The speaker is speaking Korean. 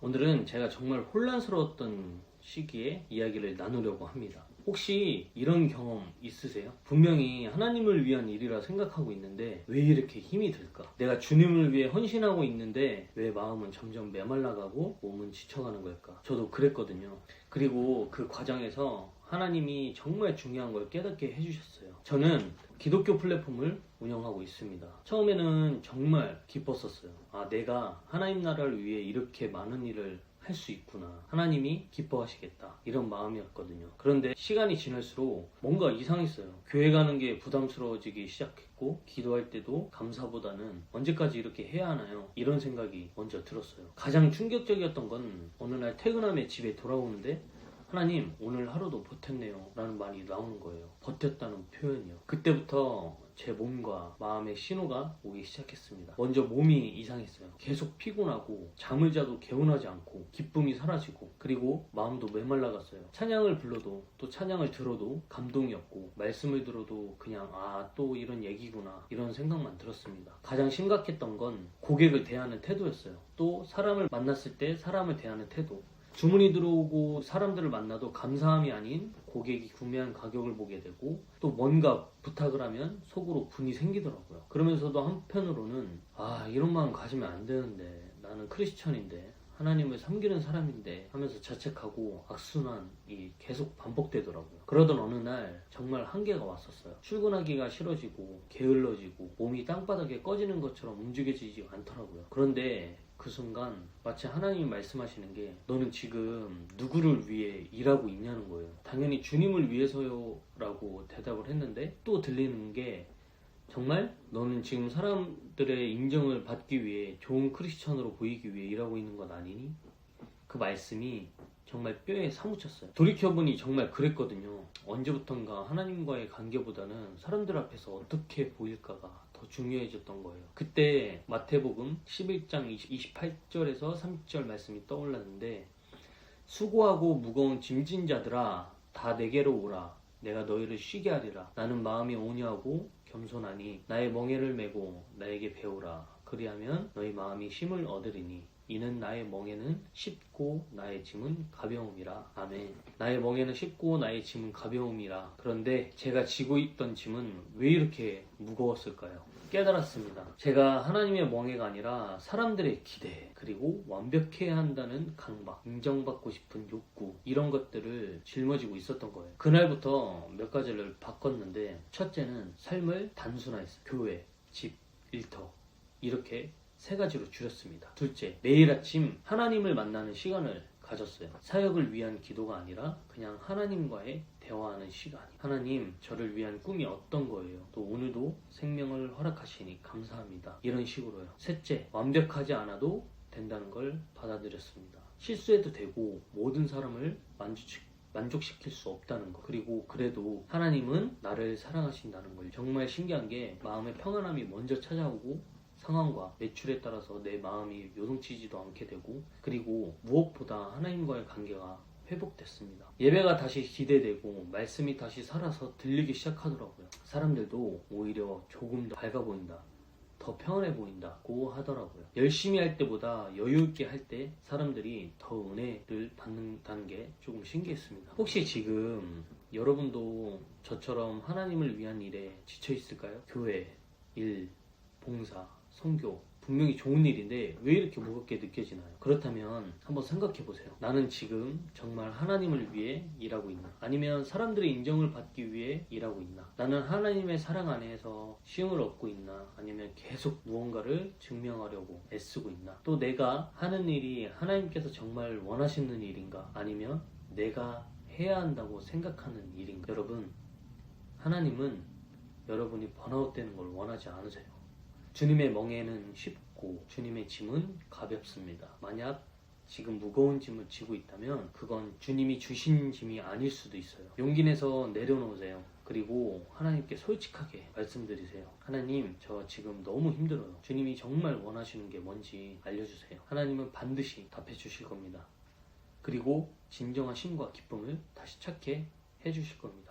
오늘은 제가 정말 혼란스러웠던 시기에 이야기를 나누려고 합니다. 혹시 이런 경험 있으세요? 분명히 하나님을 위한 일이라 생각하고 있는데 왜 이렇게 힘이 들까? 내가 주님을 위해 헌신하고 있는데 왜 마음은 점점 메말라가고 몸은 지쳐가는 걸까? 저도 그랬거든요. 그리고 그 과정에서 하나님이 정말 중요한 걸 깨닫게 해주셨어요. 저는 기독교 플랫폼을 운영하고 있습니다. 처음에는 정말 기뻤었어요. 내가 하나님 나라를 위해 이렇게 많은 일을 할 수 있구나. 하나님이 기뻐하시겠다. 이런 마음이었거든요. 그런데 시간이 지날수록 뭔가 이상했어요. 교회 가는 게 부담스러워지기 시작했고, 기도할 때도 감사보다는 언제까지 이렇게 해야 하나요? 이런 생각이 먼저 들었어요. 가장 충격적이었던 건 어느 날 퇴근함에 집에 돌아오는데 하나님, 오늘 하루도 버텼네요 라는 말이 나오는 거예요. 버텼다는 표현이요. 그때부터 제 몸과 마음의 신호가 오기 시작했습니다. 먼저 몸이 이상했어요. 계속 피곤하고 잠을 자도 개운하지 않고 기쁨이 사라지고, 그리고 마음도 메말라갔어요. 찬양을 불러도 또 찬양을 들어도 감동이 없고, 말씀을 들어도 그냥 또 이런 얘기구나 이런 생각만 들었습니다. 가장 심각했던 건 고객을 대하는 태도였어요. 또 사람을 만났을 때 사람을 대하는 태도. 주문이 들어오고 사람들을 만나도 감사함이 아닌 고객이 구매한 가격을 보게 되고, 또 뭔가 부탁을 하면 속으로 분이 생기더라고요. 그러면서도 한편으로는 이런 마음 가지면 안 되는데, 나는 크리스천인데 하나님을 섬기는 사람인데 하면서 자책하고 악순환이 계속 반복되더라고요. 그러던 어느 날 정말 한계가 왔었어요. 출근하기가 싫어지고 게을러지고 몸이 땅바닥에 꺼지는 것처럼 움직여지지 않더라고요. 그런데 그 순간 마치 하나님이 말씀하시는 게, 너는 지금 누구를 위해 일하고 있냐는 거예요. 당연히 주님을 위해서요 라고 대답을 했는데, 또 들리는 게, 정말 너는 지금 사람들의 인정을 받기 위해 좋은 크리스천으로 보이기 위해 일하고 있는 것 아니니? 그 말씀이 정말 뼈에 사무쳤어요. 돌이켜보니 정말 그랬거든요. 언제부턴가 하나님과의 관계보다는 사람들 앞에서 어떻게 보일까가 더 중요해졌던 거예요. 그때 마태복음 11장 28절에서 30절 말씀이 떠올랐는데, 수고하고 무거운 짐진 자들아 다 내게로 오라. 내가 너희를 쉬게 하리라. 나는 마음이 온유하고 겸손하니 나의 멍에를 메고 나에게 배우라. 그리하면 너희 마음이 쉼을 얻으리니 이는 나의 멍에는 쉽고 나의 짐은 가벼움이라. 아멘. 나의 멍에는 쉽고 나의 짐은 가벼움이라. 그런데 제가 지고 있던 짐은 왜 이렇게 무거웠을까요? 깨달았습니다. 제가 하나님의 멍에가 아니라 사람들의 기대, 그리고 완벽해야 한다는 강박, 인정받고 싶은 욕구, 이런 것들을 짊어지고 있었던 거예요. 그날부터 몇 가지를 바꿨는데, 첫째는 삶을 단순화했어요. 교회, 집, 일터, 이렇게 3가지로 줄였습니다. 둘째, 매일 아침 하나님을 만나는 시간을 가졌어요. 사역을 위한 기도가 아니라 그냥 하나님과의 대화하는 시간. 하나님, 저를 위한 꿈이 어떤 거예요? 또 오늘도 생명을 허락하시니 감사합니다. 이런 식으로요. 셋째, 완벽하지 않아도 된다는 걸 받아들였습니다. 실수해도 되고 모든 사람을 만족시킬 수 없다는 거. 그리고 그래도 하나님은 나를 사랑하신다는 걸. 정말 신기한 게, 마음의 평안함이 먼저 찾아오고 상황과 매출에 따라서 내 마음이 요동치지도 않게 되고, 그리고 무엇보다 하나님과의 관계가 회복됐습니다. 예배가 다시 기대되고 말씀이 다시 살아서 들리기 시작하더라고요. 사람들도 오히려 조금 더 밝아 보인다, 더 평안해 보인다고 하더라고요. 열심히 할 때보다 여유 있게 할 때 사람들이 더 은혜를 받는다는 게 조금 신기했습니다. 혹시 지금 여러분도 저처럼 하나님을 위한 일에 지쳐 있을까요? 교회, 일, 봉사, 선교, 분명히 좋은 일인데 왜 이렇게 무겁게 느껴지나요? 그렇다면 한번 생각해 보세요. 나는 지금 정말 하나님을 위해 일하고 있나? 아니면 사람들의 인정을 받기 위해 일하고 있나? 나는 하나님의 사랑 안에서 쉼을 얻고 있나? 아니면 계속 무언가를 증명하려고 애쓰고 있나? 또 내가 하는 일이 하나님께서 정말 원하시는 일인가? 아니면 내가 해야 한다고 생각하는 일인가? 여러분, 하나님은 여러분이 번아웃 되는 걸 원하지 않으세요. 주님의 멍에는 쉽고 주님의 짐은 가볍습니다. 만약 지금 무거운 짐을 지고 있다면 그건 주님이 주신 짐이 아닐 수도 있어요. 용기 내서 내려놓으세요. 그리고 하나님께 솔직하게 말씀드리세요. 하나님, 저 지금 너무 힘들어요. 주님이 정말 원하시는 게 뭔지 알려주세요. 하나님은 반드시 답해 주실 겁니다. 그리고 진정한 쉼과 기쁨을 다시 찾게 해주실 겁니다.